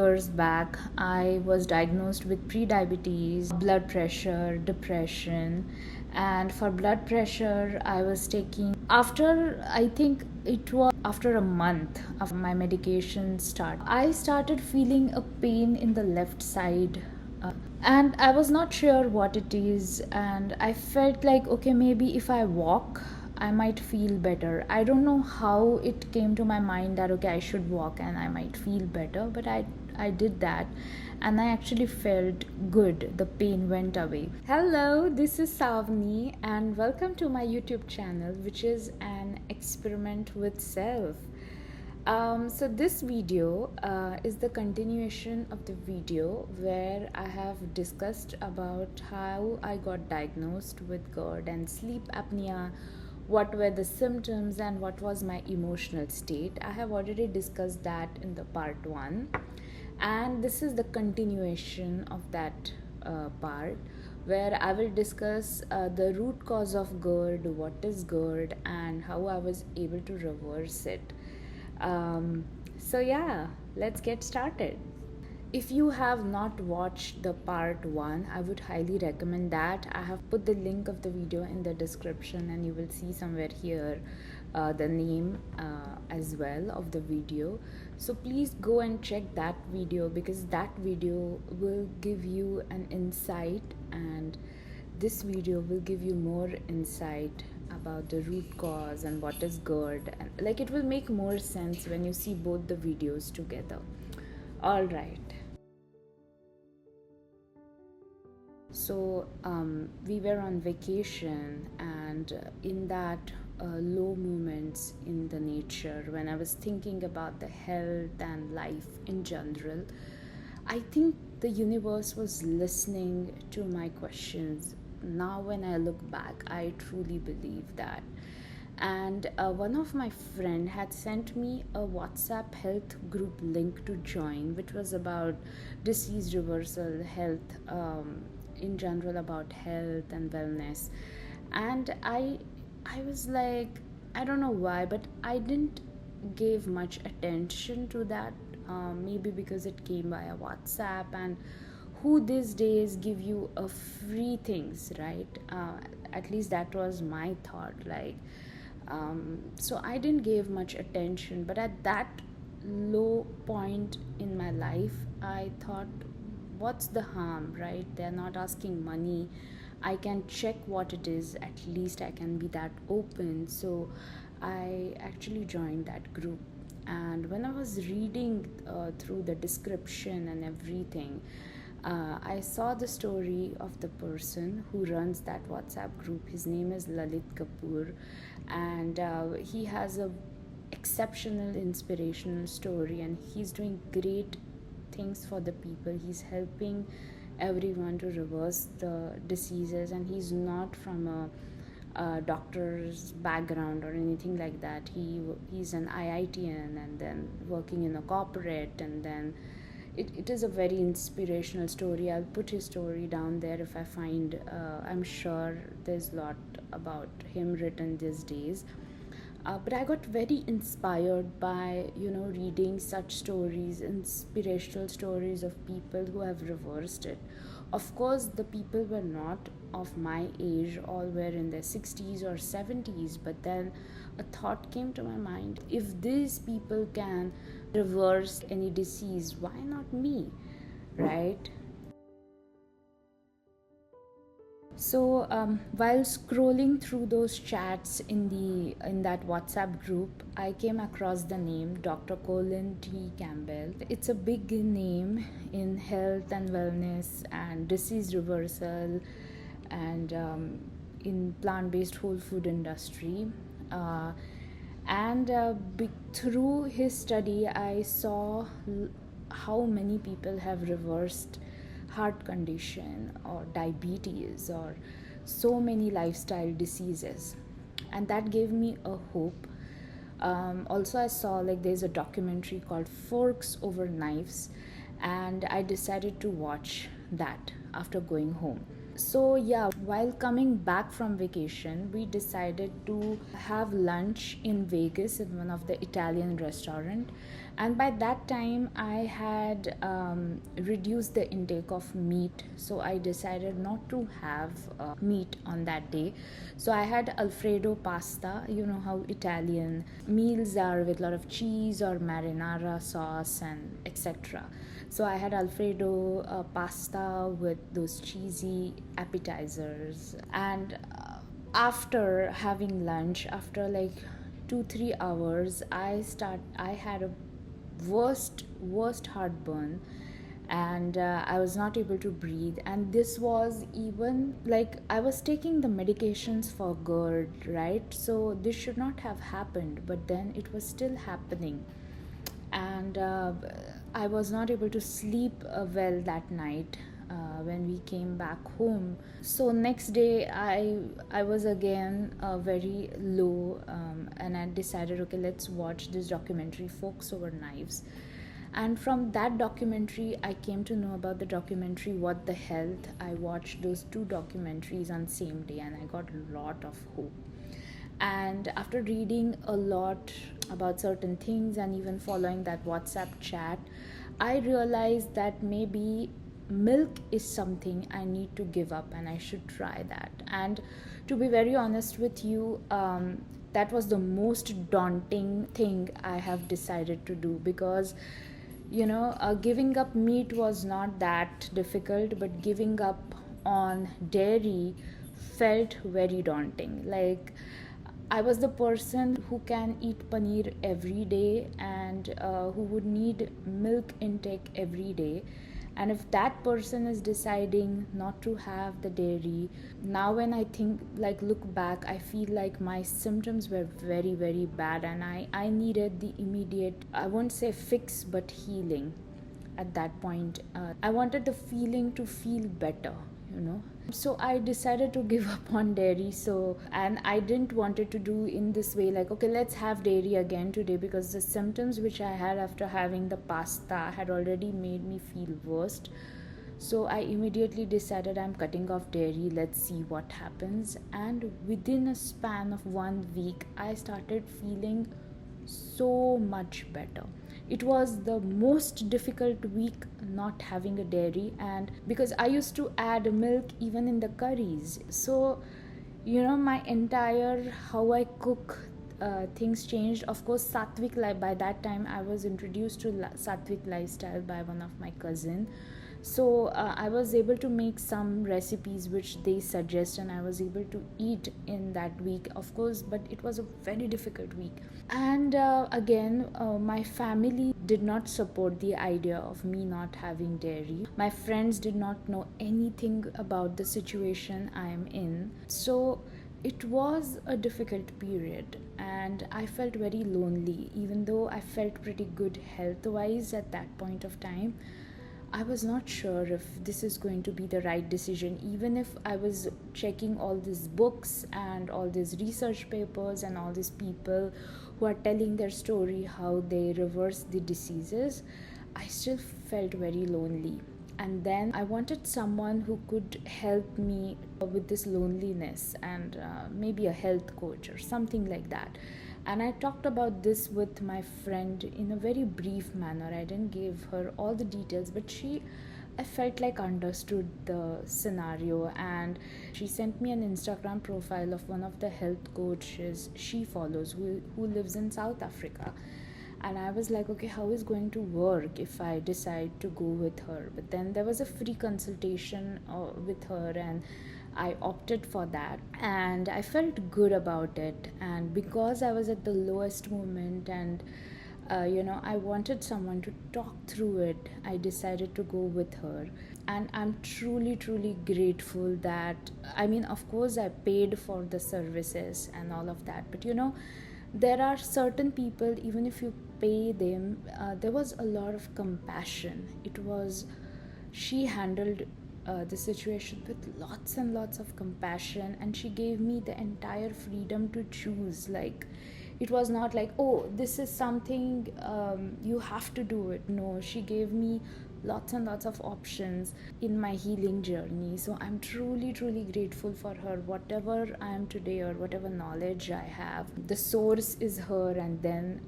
years back, I was diagnosed with pre-diabetes, blood pressure, depression, and for blood pressure, I was taking I think it was after a month of my medication start. I started feeling a pain in the left side. And I was not sure what it is, and I felt like, okay, maybe if I walk I might feel better. I don't know how it came to my mind that okay, I should walk and I might feel better, but I did that and I actually felt good. The pain went away. Hello, this is Savni and welcome to my YouTube channel, which is an experiment with self. So this video is the continuation of the video where I have discussed about how I got diagnosed with GERD and sleep apnea, what were the symptoms and what was my emotional state. I have already discussed that in the part 1, and this is the continuation of that part where I will discuss the root cause of GERD, what is GERD, and how I was able to reverse it. So yeah, let's get started. If you have not watched the part 1, I would highly recommend that. I have put the link of the video in the description and you will see somewhere here the name as well of the video. So please go and check that video because that video will give you an insight, and this video will give you more insight about the root cause and what is GERD, and like it will make more sense when you see both the videos together. All right. So we were on vacation, and in that low moments in the nature, when I was thinking about the health and life in general, I think the universe was listening to my questions. Now when I look back, I truly believe that. And one of my friend had sent me a WhatsApp health group link to join, which was about disease reversal, health in general, about health and wellness. And I was like, I don't know why, but I didn't give much attention to that. Maybe because it came via WhatsApp, and who these days give you a free things, right? At least that was my thought. Like, so I didn't give much attention. But at that low point in my life, I thought, what's the harm, right? They're not asking money. I can check what it is. At least I can be that open. So I actually joined that group. And when I was reading through the description and everything, I saw the story of the person who runs that WhatsApp group. His name is Lalit Kapoor, and he has a exceptional inspirational story, and he's doing great things for the people. He's helping everyone to reverse the diseases, and he's not from a doctor's background or anything like that. He's an IITian and then working in a corporate, and then it is a very inspirational story. I'll put his story down there if I find. I'm sure there's a lot about him written these days. But I got very inspired by reading such stories, inspirational stories of people who have reversed it. Of course, the people were not of my age, all were in their 60s or 70s, but then a thought came to my mind: if these people can reverse any disease, why not me, right? So while scrolling through those chats in that WhatsApp group, I came across the name Dr. Colin T. Campbell. It's a big name in health and wellness and disease reversal, and in plant-based whole food industry. Through his study, I saw how many people have reversed heart condition or diabetes or so many lifestyle diseases, and that gave me a hope. Also, I saw like there's a documentary called Forks Over Knives, and I decided to watch that after going home. So, yeah, while coming back from vacation, we decided to have lunch in Vegas in one of the Italian restaurant. And by that time, I had reduced the intake of meat. So, I decided not to have meat on that day. So, I had Alfredo pasta. You know how Italian meals are with a lot of cheese or marinara sauce and etc. So I had Alfredo pasta with those cheesy appetizers, and after having lunch, after like 2 3 hours, I had a worst heartburn, and I was not able to breathe. And this was even like I was taking the medications for GERD, right? So this should not have happened, but then it was still happening, and I was not able to sleep well that night when we came back home. So next day I was again very low, and I decided, okay, let's watch this documentary, Forks Over Knives. And from that documentary, I came to know about the documentary What the Health. I watched those two documentaries on same day, and I got a lot of hope. And after reading a lot about certain things and even following that WhatsApp chat, I realized that maybe milk is something I need to give up and I should try that. And to be very honest with you, that was the most daunting thing I have decided to do, because giving up meat was not that difficult, but giving up on dairy felt very daunting. Like, I was the person who can eat paneer every day, and who would need milk intake every day. And if that person is deciding not to have the dairy, now when I think, like, look back, I feel like my symptoms were very, very bad, and I needed the immediate, I won't say fix, but healing at that point. I wanted the feeling to feel better, you know. So I decided to give up on dairy. So, and I didn't want it to do in this way, like, okay, let's have dairy again today, because the symptoms which I had after having the pasta had already made me feel worse. So I immediately decided I'm cutting off dairy, let's see what happens. And within a span of 1 week, I started feeling so much better. It was the most difficult week not having a dairy, and because I used to add milk even in the curries. So, my entire how I cook things changed. Of course, sattvic life, by that time I was introduced to sattvic lifestyle by one of my cousin. So I was able to make some recipes which they suggest, and I was able to eat in that week, of course, but it was a very difficult week. And again, my family did not support the idea of me not having dairy. My friends did not know anything about the situation I am in. So it was a difficult period, and I felt very lonely, even though I felt pretty good health wise at that point of time. I was not sure if this is going to be the right decision, even if I was checking all these books and all these research papers and all these people who are telling their story, how they reverse the diseases. I still felt very lonely. And then I wanted someone who could help me with this loneliness, and maybe a health coach or something like that. And I talked about this with my friend in a very brief manner. I didn't give her all the details, but I felt like understood the scenario, and she sent me an Instagram profile of one of the health coaches she follows, who lives in South Africa. And I was like, okay, how is going to work if I decide to go with her? But then there was a free consultation with her, and I opted for that, and I felt good about it. And because I was at the lowest moment, and I wanted someone to talk through it, I decided to go with her. And I'm truly, truly grateful that, I mean, of course, I paid for the services and all of that, but there are certain people, even if you pay them, there was a lot of compassion. She handled the situation with lots and lots of compassion, and she gave me the entire freedom to choose. Like, it was not like, oh, this is something you have to do it. No, she gave me lots and lots of options in my healing journey. So I'm truly, truly grateful for her. Whatever I am today or whatever knowledge I have, the source is her, and then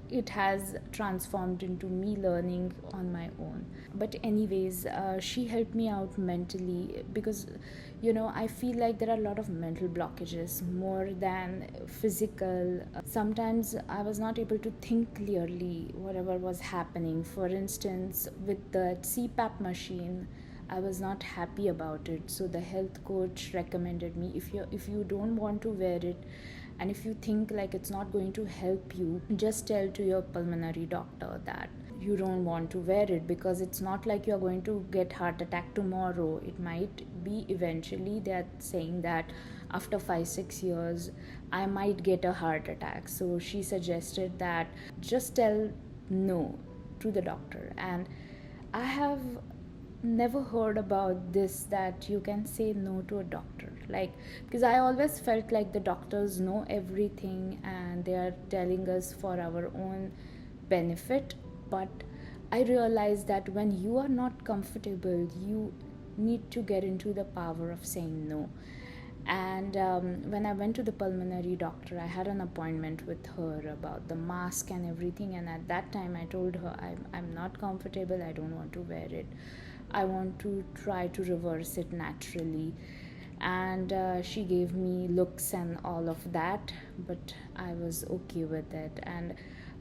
it has transformed into me learning on my own. But anyways, she helped me out mentally, because I feel like there are a lot of mental blockages more than physical. Sometimes I was not able to think clearly whatever was happening. For instance, with the CPAP machine, I was not happy about it. So the health coach recommended me, if you don't want to wear it, and if you think like it's not going to help you, just tell to your pulmonary doctor that you don't want to wear it, because it's not like you're going to get heart attack tomorrow. It might be eventually. They're saying that after 5-6 years I might get a heart attack. So she suggested that just tell no to the doctor. And I have never heard about this, that you can say no to a doctor, like, because I always felt like the doctors know everything and they are telling us for our own benefit. But I realized that when you are not comfortable, you need to get into the power of saying no. And when I went to the pulmonary doctor, I had an appointment with her about the mask and everything. And at that time I told her, I'm not comfortable, I don't want to wear it, I want to try to reverse it naturally. And she gave me looks and all of that, but I was okay with it. And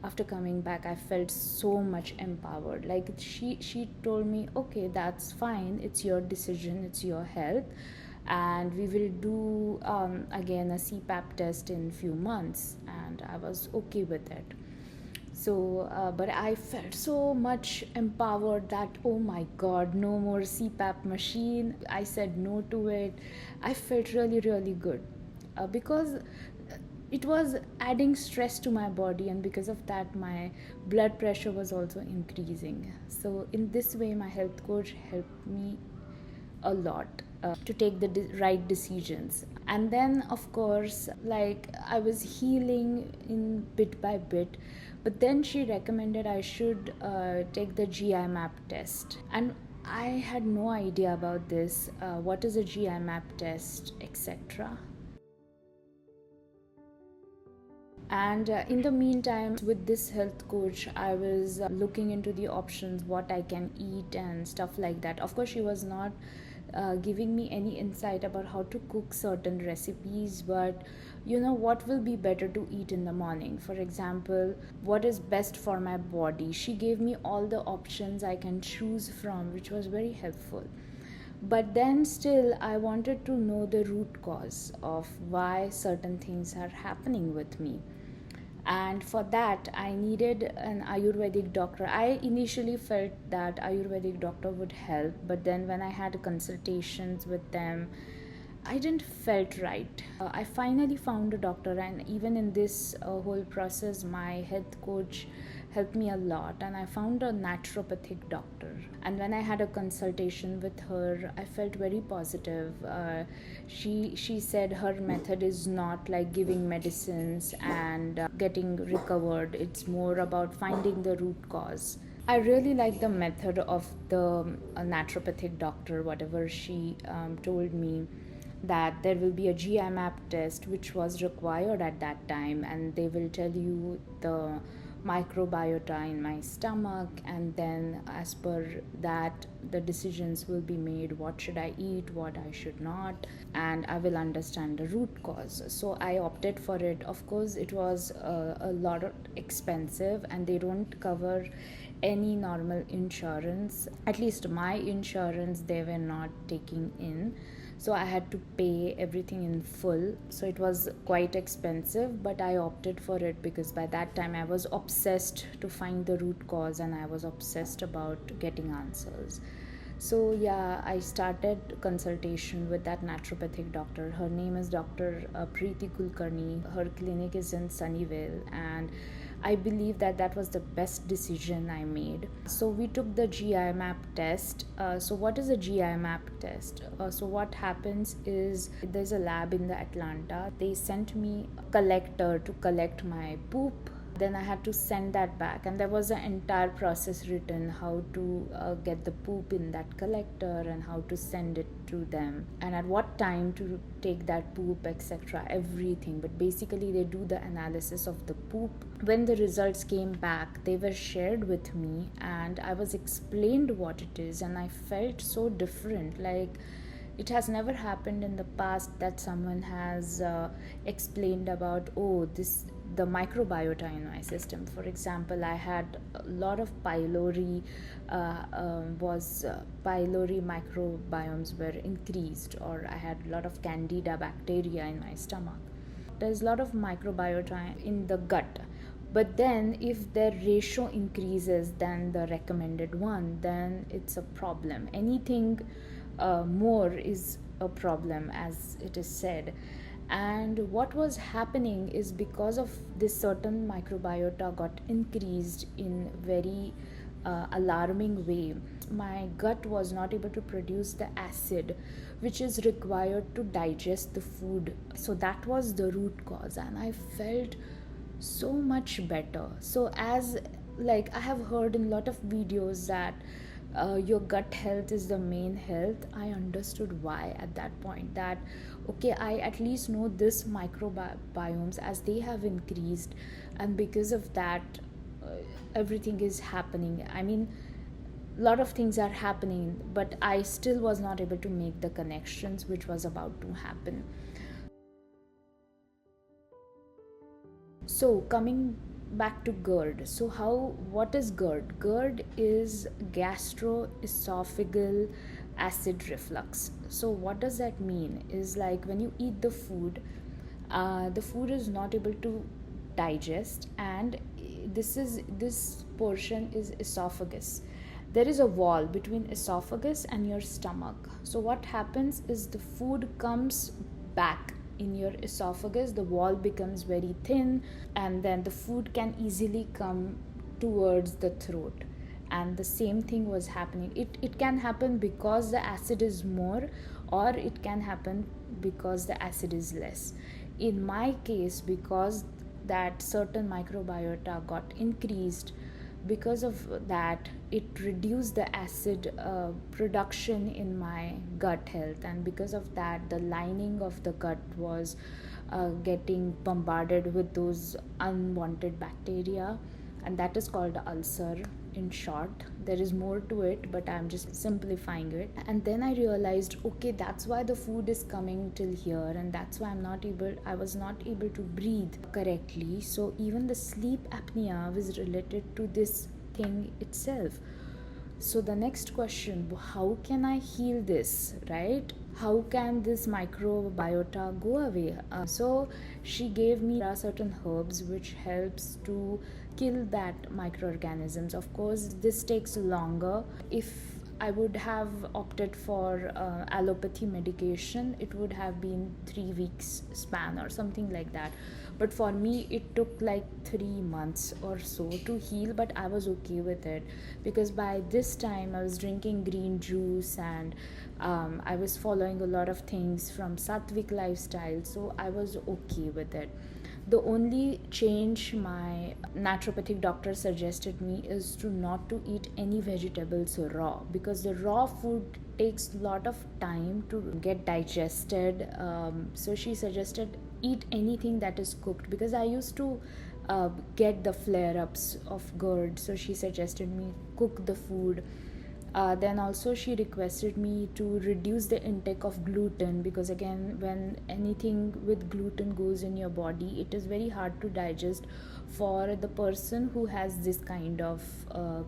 after coming back, I felt so much empowered. Like, she told me, okay, that's fine, it's your decision, it's your health, and we will do again a CPAP test in few months. And I was okay with it. So but I felt so much empowered that, oh my god, no more CPAP machine. I said no to it. I felt really, really good, because it was adding stress to my body, and because of that my blood pressure was also increasing. So in this way my health coach helped me a lot to take the right decisions. And then of course, like, I was healing in bit by bit, but then she recommended I should take the GI map test. And I had no idea about this, what is a GI map test, etc. And in the meantime, with this health coach, I was looking into the options, what I can eat and stuff like that. Of course, she was not giving me any insight about how to cook certain recipes, but what will be better to eat in the morning. For example, what is best for my body. She gave me all the options I can choose from, which was very helpful. But then still, I wanted to know the root cause of why certain things are happening with me. And for that I needed an Ayurvedic doctor. I initially felt that Ayurvedic doctor would help, but then when I had consultations with them, I didn't felt right. I finally found a doctor, and even in this whole process my health coach helped me a lot, and I found a naturopathic doctor. And when I had a consultation with her, I felt very positive. She said her method is not like giving medicines and getting recovered. It's more about finding the root cause. I really like the method of the naturopathic doctor, whatever she told me, that there will be a GI map test which was required at that time, and they will tell you the microbiota in my stomach, and then as per that the decisions will be made, what should I eat, what I should not, and I will understand the root cause. So I opted for it. Of course it was a lot expensive, and they don't cover any normal insurance. At least my insurance they were not taking in, so I had to pay everything in full. So it was quite expensive, but I opted for it because by that time I was obsessed to find the root cause, and I was obsessed about getting answers. So yeah, I started consultation with that naturopathic doctor. Her name is Dr. Preeti Kulkarni. Her clinic is in Sunnyvale, and I believe that that was the best decision I made. So we took the GI map test. So what is a GI map test? So what happens is there's a lab in the Atlanta. They sent me a collector to collect my poop. then I had to send that back, and there was an entire process written how to get the poop in that collector and how to send it to them and at what time to take that poop, etc., everything. But basically they do the analysis of the poop. When the results came back, they were shared with me and I was explained what it is, and I felt so different. Like, it has never happened in the past that someone has explained about, oh, this the microbiota in my system. For example, I had a lot of pylori microbiomes were increased, or I had a lot of candida bacteria in my stomach. There's a lot of microbiota in the gut, but then if their ratio increases than the recommended one, then it's a problem. Anything more is a problem, as it is said. And what was happening is, because of this certain microbiota got increased in very alarming way, my gut was not able to produce the acid which is required to digest the food. So that was the root cause, and I felt so much better. So, as like I have heard in a lot of videos that your gut health is the main health, I understood why at that point. That okay, I at least know this microbiomes as they have increased, and because of that everything is happening. I mean, a lot of things are happening, but I still was not able to make the connections which was about to happen. So coming back to GERD. So what is GERD? GERD is gastroesophageal acid reflux. So what does that mean? Is like when you eat the food is not able to digest, and this portion is esophagus. There is a wall between esophagus and your stomach. So what happens is the food comes back in your esophagus, the wall becomes very thin, and then the food can easily come towards the throat. And the same thing was happening. It can happen because the acid is more, or it can happen because the acid is less. In my case, because that certain microbiota got increased, because of that it reduced the acid production in my gut health, and because of that the lining of the gut was getting bombarded with those unwanted bacteria, and that is called ulcer in short. There is more to it, but I'm just simplifying it. And then I realized, okay, that's why the food is coming till here, and that's why I was not able to breathe correctly. So even the sleep apnea was related to this thing itself. So the next question, how can I heal this, right? How can this microbiota go away? So she gave me certain herbs which helps to kill that microorganisms. Of course, this takes longer. If I would have opted for allopathy medication, it would have been 3 weeks span or something like that. But for me, it took like 3 months or so to heal, but I was okay with it because by this time I was drinking green juice, and I was following a lot of things from Sattvic lifestyle, so I was okay with it. The only change my naturopathic doctor suggested me is to not to eat any vegetables raw, because the raw food takes a lot of time to get digested. So she suggested eat anything that is cooked, because I used to get the flare-ups of GERD, so she suggested me cook the food. Then also she requested me to reduce the intake of gluten, because again, when anything with gluten goes in your body, it is very hard to digest for the person who has this kind of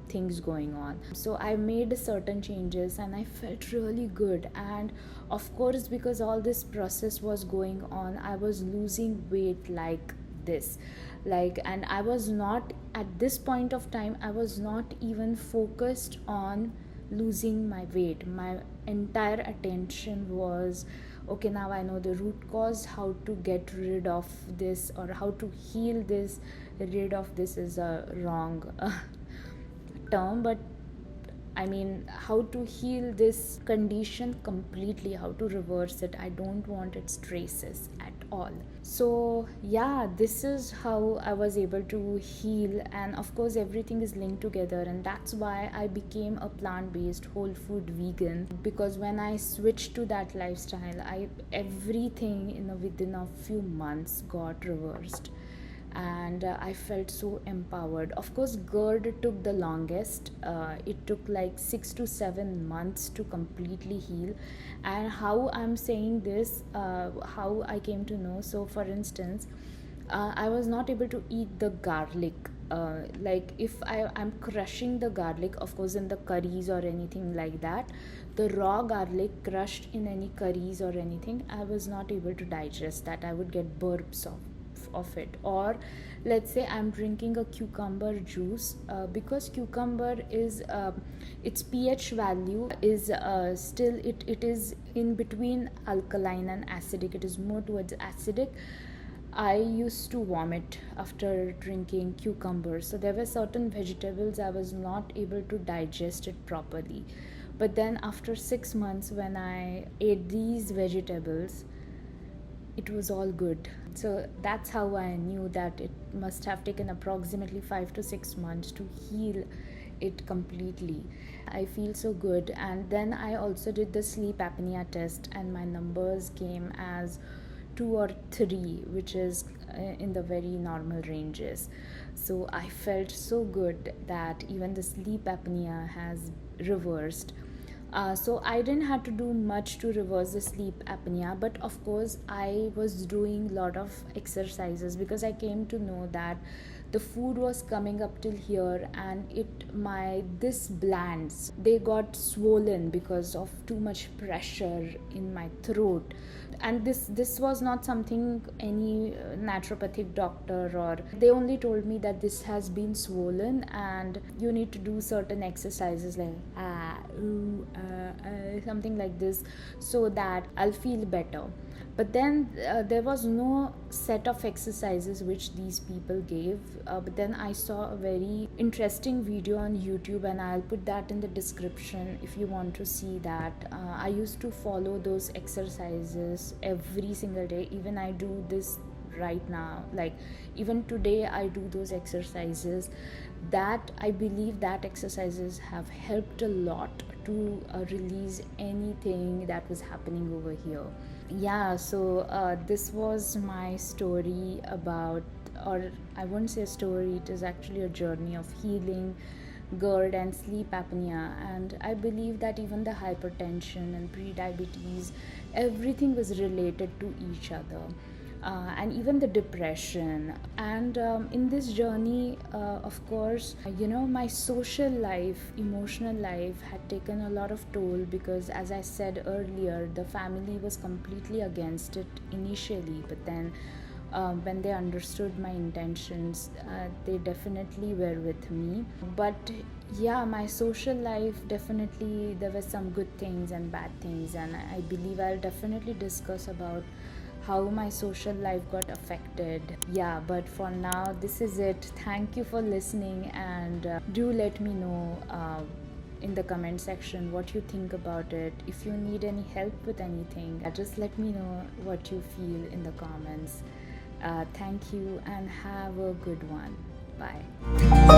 things going on. So I made certain changes and I felt really good. And of course, because all this process was going on, I was losing weight like this, and I was not, at this point of time, I was not even focused on losing my weight. My entire attention was, okay, now I know the root cause, how to get rid of this, or how to heal this. Rid of this is a wrong term, but I mean, how to heal this condition completely, how to reverse it. I don't want its traces at all. So yeah, this is how I was able to heal, and of course everything is linked together, and that's why I became a plant-based whole food vegan, because when I switched to that lifestyle, I everything within a few months got reversed, and I felt so empowered. Of course, GERD took the longest. It took like 6 to 7 months to completely heal. And how I'm saying this, how I came to know. So, for instance, I was not able to eat the garlic. Like if I'm crushing the garlic, of course, in the curries or anything like that, the raw garlic crushed in any curries or anything, I was not able to digest that. I would get burps of it. Or let's say I'm drinking a cucumber juice, because cucumber is its pH value is still it is in between alkaline and acidic. It is more towards acidic. I used to vomit after drinking cucumber. So there were certain vegetables I was not able to digest it properly. But then after 6 months, when I ate these vegetables, it was all good. So that's how I knew that it must have taken approximately 5 to 6 months to heal it completely. I feel so good. And then I also did the sleep apnea test, and my numbers came as 2 or 3, which is in the very normal ranges. So I felt so good that even the sleep apnea has reversed. So I didn't have to do much to reverse the sleep apnea, but of course I was doing a lot of exercises, because I came to know that the food was coming up till here, and this glands, they got swollen because of too much pressure in my throat. And this was not something any naturopathic doctor, or they only told me that this has been swollen and you need to do certain exercises like something like this, so that I'll feel better. But then there was no set of exercises which these people gave. But then I saw a very interesting video on YouTube, and I'll put that in the description if you want to see that. I used to follow those exercises every single day. Even I do this right now, like even today I do those exercises. That I believe that exercises have helped a lot to release anything that was happening over here. Yeah, so this was my story about, or I wouldn't say a story, it is actually a journey of healing GERD and sleep apnea. And I believe that even the hypertension and pre-diabetes, everything was related to each other. And even the depression. And in this journey, of course, my social life, emotional life had taken a lot of toll, because as I said earlier, the family was completely against it initially, but then when they understood my intentions, they definitely were with me. But yeah, my social life, definitely there were some good things and bad things, and I believe I'll definitely discuss about how my social life got affected. Yeah, but for now, this is it. Thank you for listening, and do let me know in the comment section what you think about it. If you need any help with anything, just let me know what you feel in the comments. Thank you, and have a good one. Bye.